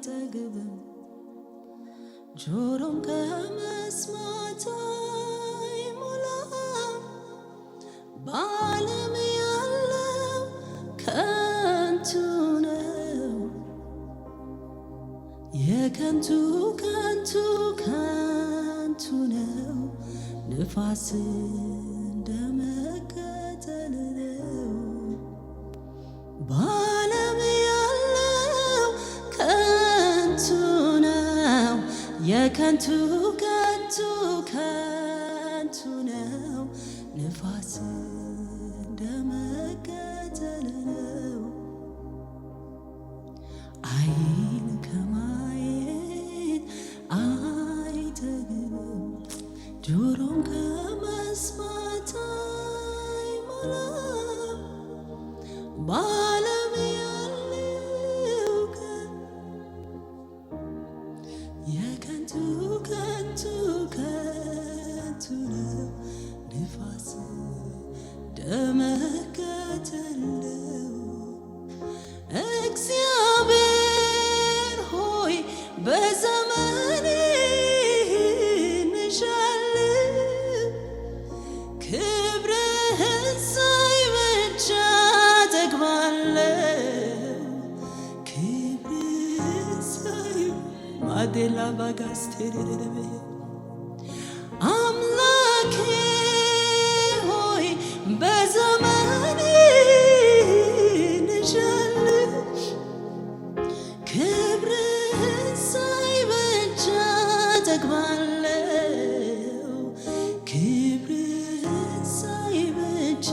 አይጠግብም ጆሮም ከመስማት አይሞላም በዓለም ያለው ከንቱ ነው የከንቱ ከንቱ ከንቱ ነው ንፋስ እንደመከተል ነው በዓለም ያለው ከንቱ ነው የከንቱ ከንቱ ከንቱ ነው ንፋስ እንደመከተል ነው ዓይን ከማየት አይጠግብም ጆሮም ከመስማት አይሞላም በዓለም ያለው የከንቱ ከንቱ ከንቱ ነው ንፋስ እንደመከተል ነው እግዚአብሔር ሆይ በዘመኔ እንሻለሁ ክብርህን ሳይ ብቻ እጠግባለሁ ክብርህን ሳይ ማዴላ ባጋስቴሬሬሬ አምላኬ ሆይ በዘመኔ እንሻለሁ ክብርህን ሳይ ብቻ እጠግባለሁ ክብርህን ሳይ ብቻ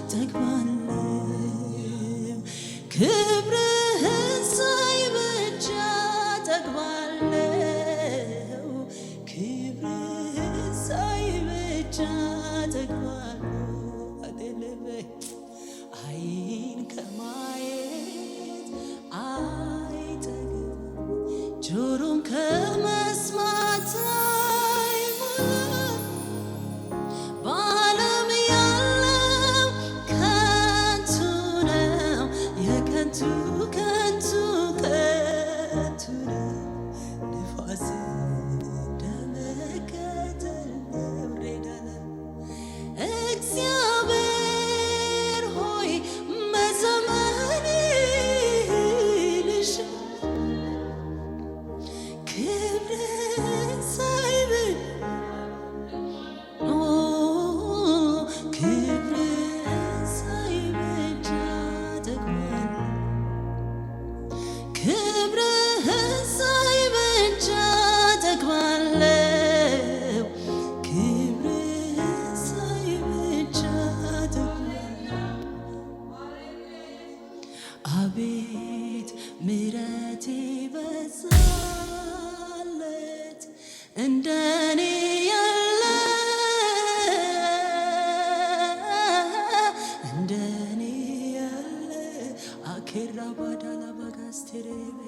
እጠግባለሁ ክብርህን ሳይ ብቻ እጠግባለሁ ክብርህን ሳይ ብቻ እጠግባለሁ አደለበ ዓይን ከማየት አይጠግብም ጆሮም ከመስማት አይሞላም በዓለም ያለው ከንቱ ነው የከንቱ ከንቱ ከንቱ ነው ንፋስ እንደመከተል ነው ሬዳላ እግዚአብሔር ሆይ በዘመኔ ልሻለሁ ክብርህን ሳይ ክብርህን ሳይ ብቻ እጠግባለሁ ክብርህን ሳይ ብቻ እጠግባለሁ ክብርህን ሳይ ብቻ እጠግባለሁ አቤት ምሕረቴ በዛለት እንደኔ ያለ እንደኔ ያለ አኬራ ባዳላ ባጋስቴሬቤ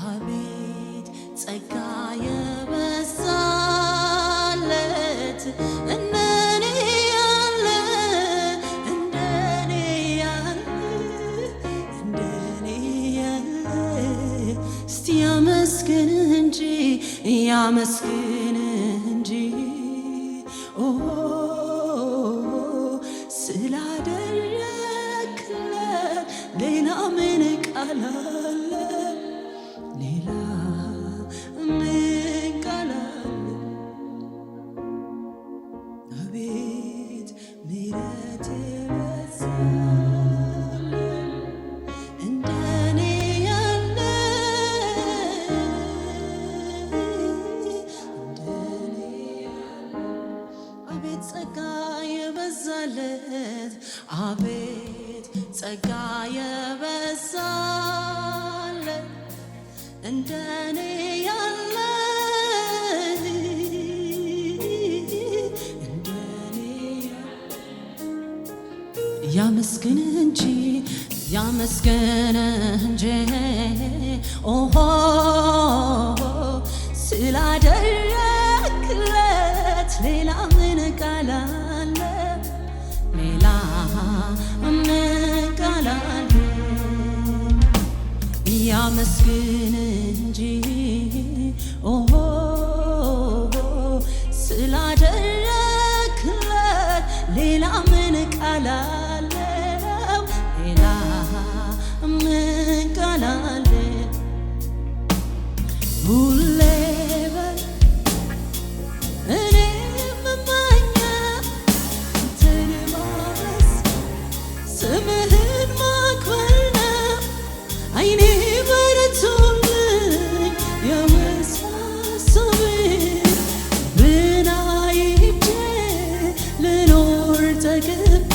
አቤት ጸጋ የበዛለት እንደኔ ያለ እንደኔ ያለ እንደኔ ያለ እስቲ ያመስግንህ እንጂ ያመስግንህ እንጂ ኦ ስላደረክለት ሌላ ምን ቃል አለ ሌላ ምን ቃል አለ አቤት ምሕረቴ በዛለት እንደኔ ያለ እንደኔ ያለ አቤት ጸጋ የበዛለት አቤት ጸጋ የበዛለት እንደኔ ያለ እንደኔ ያመስግንህ እንጂ ያመስግንህ እንጂ ኦሆ ስላደረክለት ሌላ ምን ቃል አለ ሌላ ምን ቃል አለ ያመስግን እንጂ ኦሆ ስላደረክለት ሌላ ምን ቃል አለው? ሌላ ምን ቃል አለ? ሁሌ በል እኔ የምመኘው አንተን ማመስገን ስምህን ማክበር ነው። ዓይኔ በርቶልኝ የመሳሰብህ ብን አይቼ ልኖር ተገባ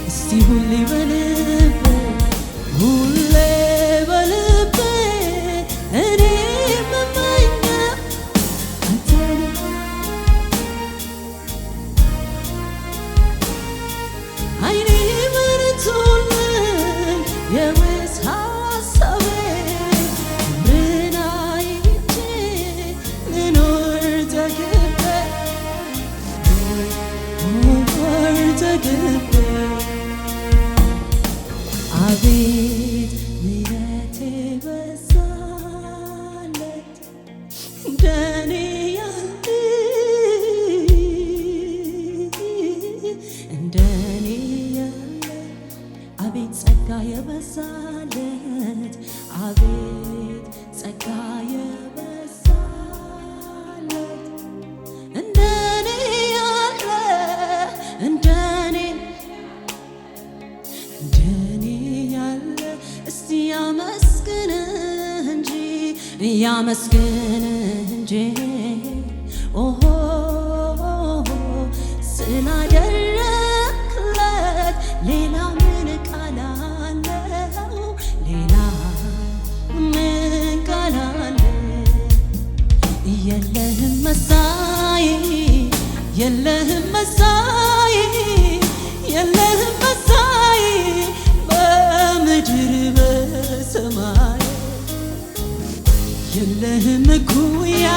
እስቲ ሁሌ በልቤ ሁሌ በልቤ እኔ የምመኘው አንተን ዓይኔ በርቶልኝ የመሳሰብህ ብን አይቼ ልኖር ተገባ አቤት ምሕረት የበዛለት እንደኔ ያለ እንደኔ ያለ አቤት ጸጋ የበዛለት አቤት ጸጋ የበዛለት እንደኔ ያለ እንደኔ ያለ እስቲ ያመስግንህ እንጂ ያመስግንህ እንጂ ኦሆ ስላደረክለት ሌላ ምን ቃል አለው? ሌላ ምን ቃል አለ? የለህም መሳይ የለህም መሳይ የለህም መሳይ በምድር በሰማይ የለህም እኩያ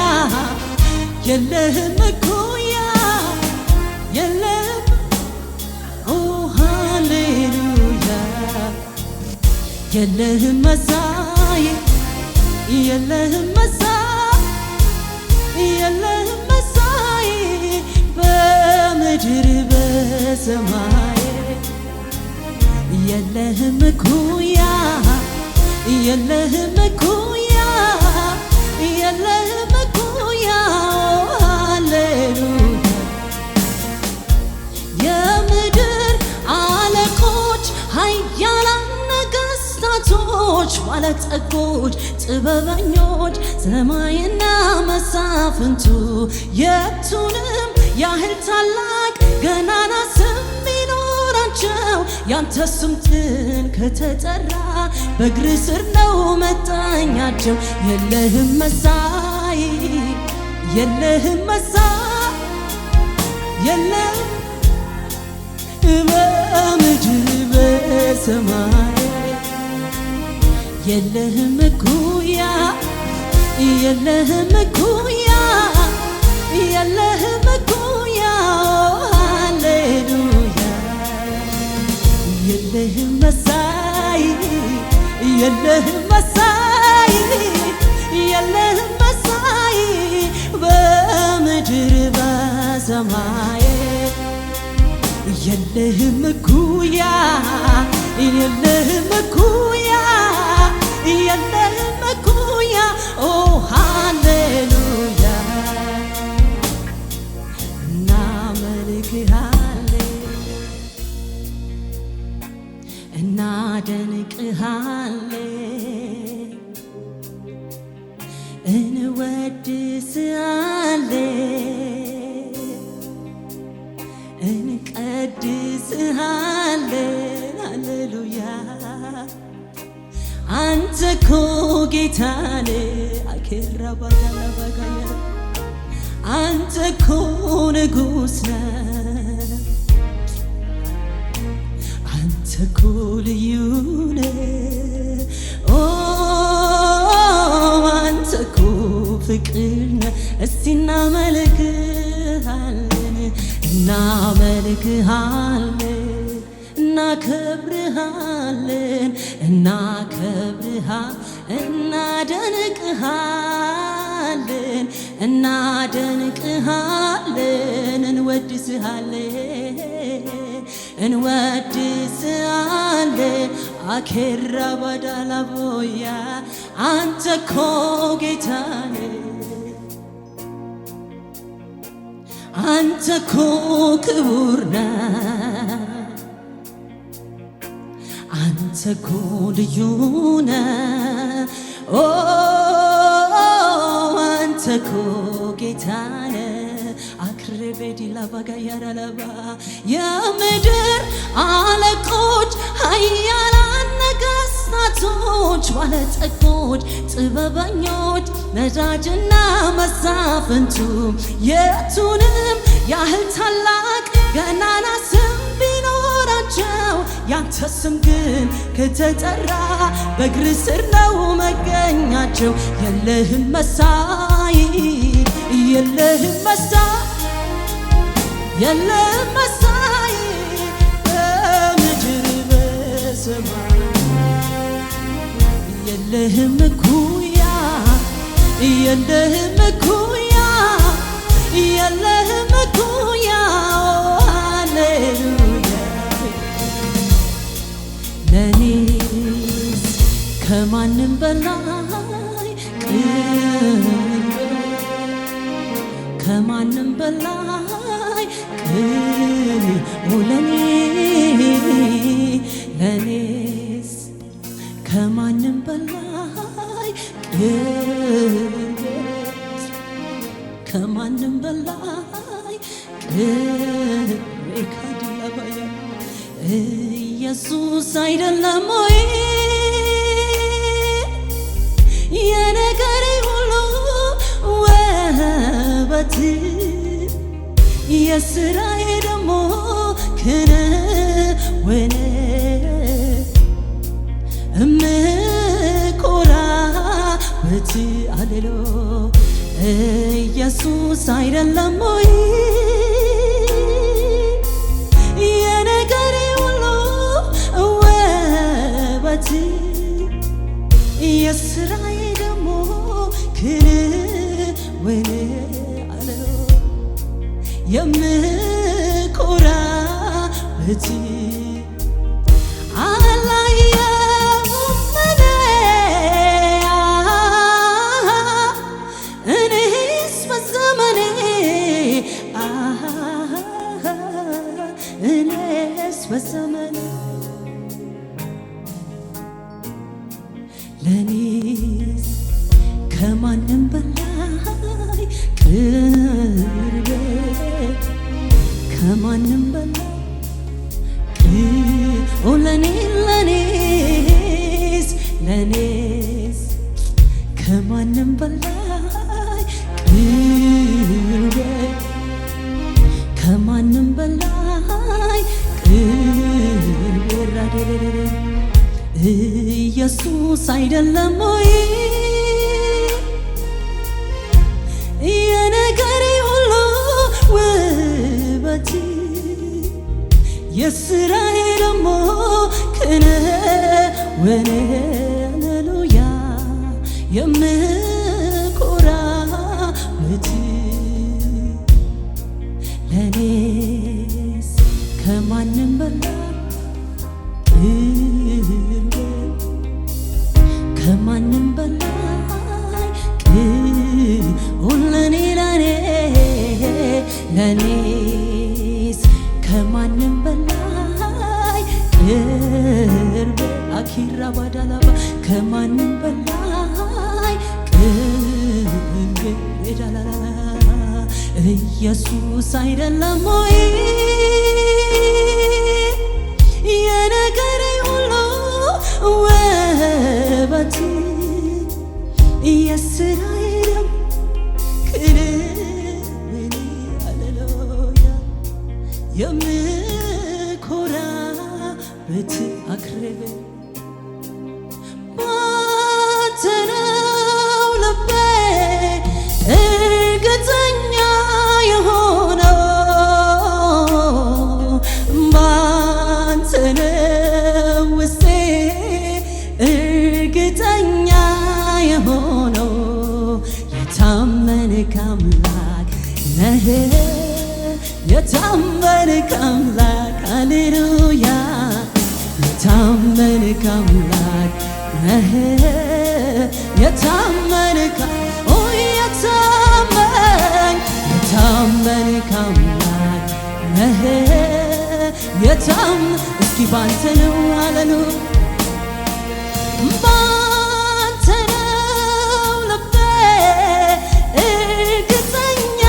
የለህም እኩያ የለህም ኦ ሃሌሉያ የለህም መሳይ የለህም መሳይ የለህም መሳይ በምድር በሰማይ የለህም እኩያ የለህም እኩያ የለህም እኩያ ሃሌሉያ የምድር አለቆች ኃያላን ነገሥታቶች ባለጠጎች ጥበበኞች ሰማይና መሳፍንቱ የቱንም ያህል ታላቅ ገናና ስም ቢኖራቸው ያንተ ስም ግን ከተጠራ በእግር ስር ነው መጣኛቸው። የለህም መሳይ የለህም መሳይ የለህም በምድር በሰማይ የለህም እኩያ የለህም እኩያ የለህም እኩያ ሃሌሉያ የለህም መሳይ የለህም መሳይ የለህም መሳይ በምድር በሰማይ የለህም እኩያ የለህም እኩያ የለህም እኩያ ኦ ሃሌሉያ እናመልክሃለን እናደንቅሃለን እንወድስሃለን እንቀድስሃለን ሃሌሉያ አንተ እኮ ጌታ ነህ አኬራባጋላባጋያ አንተ እኮ ንጉሥ ነህ አንተ እኮ ልዩ ነህ ኦ አንተ እኮ ፍቅር ነህ እስቲ እናመልክሃለን እናመልክሃለን እናከብርሃለን እናደንቅሃለን እንወድስሃለን አኬራ ባዳላቦያ አንተ እኮ ጌታ ነህ አንተ እኮ ክቡር ነህ አንተ እኮ ልዩ ነህ አንተ እኮ ጌታ ነህ አክሬቤዲላ ባጋያራላባ የምድር አለቆች ኃያላን ነገሥታቶች ባለጠጎች ጥበበኞች ነዳጅና መሳፍንቱ የቱንም ያህል ታላቅ ገናና ስም ቢኖራቸው ያንተ ስም ግን ከተጠራ በእግር ስር ነው መገኛቸው የለህም መሳይ የለህም መሳይ በምድር በሰማይ የለህም እኩያ የለህም እኩያ የለህም እኩያ ሃሌሉያ ለኔስ ከማንም በላይ ከማንም በላይ ለኔስ ከማንም በላይ ከማንም በላይ ካዲላባያ ኢየሱስ አይደለም ወይ የነገሬ ሁሉ ውበት የሥራዬ ደግሞ ክንውን እምኮራበት አሌሎ ኢየሱስ አይደለም ወይ የነገሬ ሁሉ ውበት የሥራዬ ደግሞ ክንውን አሌሎ የምኮራበት እኔስ በዘመኔ ለኔስ ከማንም በላይ ቅርቤ ከማንም በላይ ለኔስ ከማንም በላይ ቅርቤ ከማንም በላይ ቅርቤ ኢየሱስ አይደለም ወይ የነገሬ ሁሉ ውበት የሥራዬ ደግሞ ክንውን ሃሌሉያ የምኮራበት ለኔስ ከማንም በላይ ከማንም በላይ ለኔስ ከማንም በላይ ቅርብ አኪራ ባዳላባ ከማንም በላይ ቅርብ ዳላላ ኢየሱስ አይደለም ወይ የነገሬ ሁሉ ውበት የሥራዬ ክንውን ሃሌሉያ የምኮራበት አክሬቤ ባንተ ነው ልቤ እርግጠኛ የሆነው ባንተ ነው ነህ የታመንክ አምላክ ሃሌሉያ የታመንክ አምላክ ነህ የታመንክ የታመንክ አምላክ ነህ እስኪ ባንተ ነው አለሉ ባንተ ነው ልቤ እርግጠኛ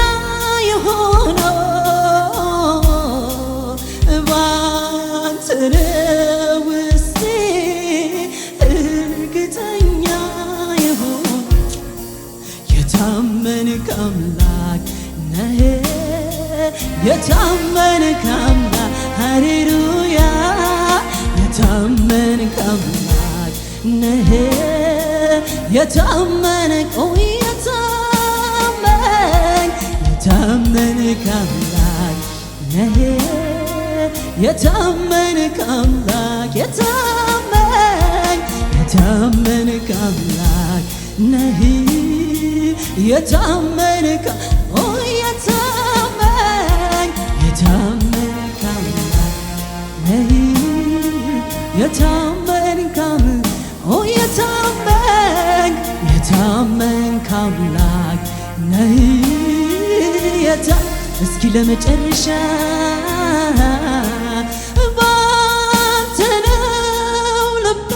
የሆነው ባንተ ነው ውስጤ እርግጠኛ የሆነው የታመንክ አምላክ ነህ የታመንክ አምላክ ሃሌሉያ የታመንክ አምላክ ነህ የታመንክ የታመንክ አምላክ ነህ የታመንክ አምላክ የታመንክ አምላክ ነህ የታመንክ የታመንክ አምላክ ነህ የታመንክ አምላክ ነህ እስኪ ለመጨረሻ ባንተ ነው ልቤ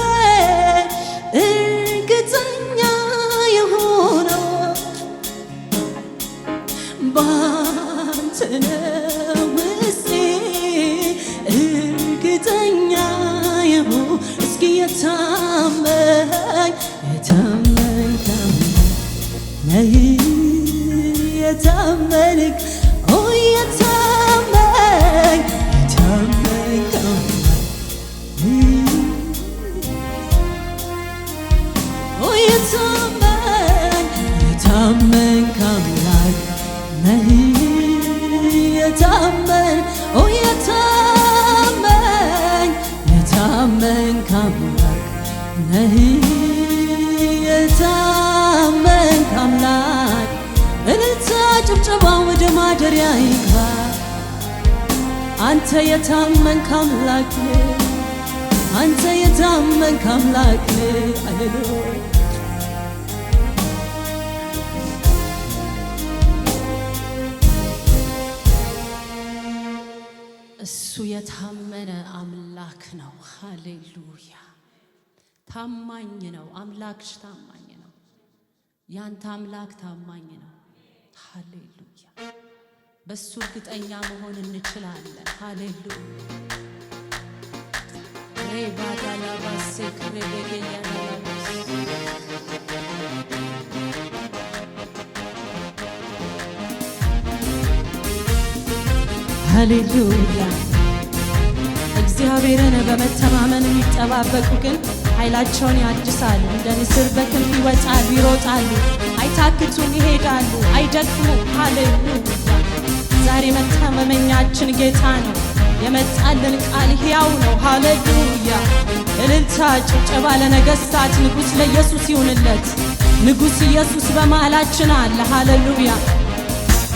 እርግጠኛ የሆነው ባንተ ነው ውስጤ እርግጠኛ የሆነው እስኪ የታመንክ ነህ የታመንክ የታመንክ አምላክ ነህ የታመንክ አምላክ ነህ የታመንክ አምላክ እልልታ ጭብጨባ ወደ ማደሪያ ይግባ አንተ የታመንክ አምላክ አንተ የታመንክ አምላክ ሃሌሉያ እሱ የታመነ አምላክ ነው ሃሌሉያ ታማኝ ነው አምላክሽ ታማኝ ነው ያንተ አምላክ ታማኝ ነው ሃሌሉያ በሱ እርግጠኛ መሆን እንችላለን ሃሌሉያ ሬባዳላ ባሴክ ሬቤጌያና ሃሌሉያ እግዚአብሔርን በመተማመን የሚጠባበቁ ግን ኃይላቸውን ያድሳሉ እንደ ንስር በክንፍ ይወጣሉ ይሮጣሉ አይታክቱም ይሄዳሉ አይደክሙም ሃሌሉያ ዛሬ መተማመኛችን ጌታ ነው የመጣልን ቃል ሕያው ነው ሃሌሉያ እልልታ ጭብጨባ ለነገሥታት ንጉሥ ለኢየሱስ ይሁንለት ንጉሥ ኢየሱስ በመሃላችን አለ ሃሌሉያ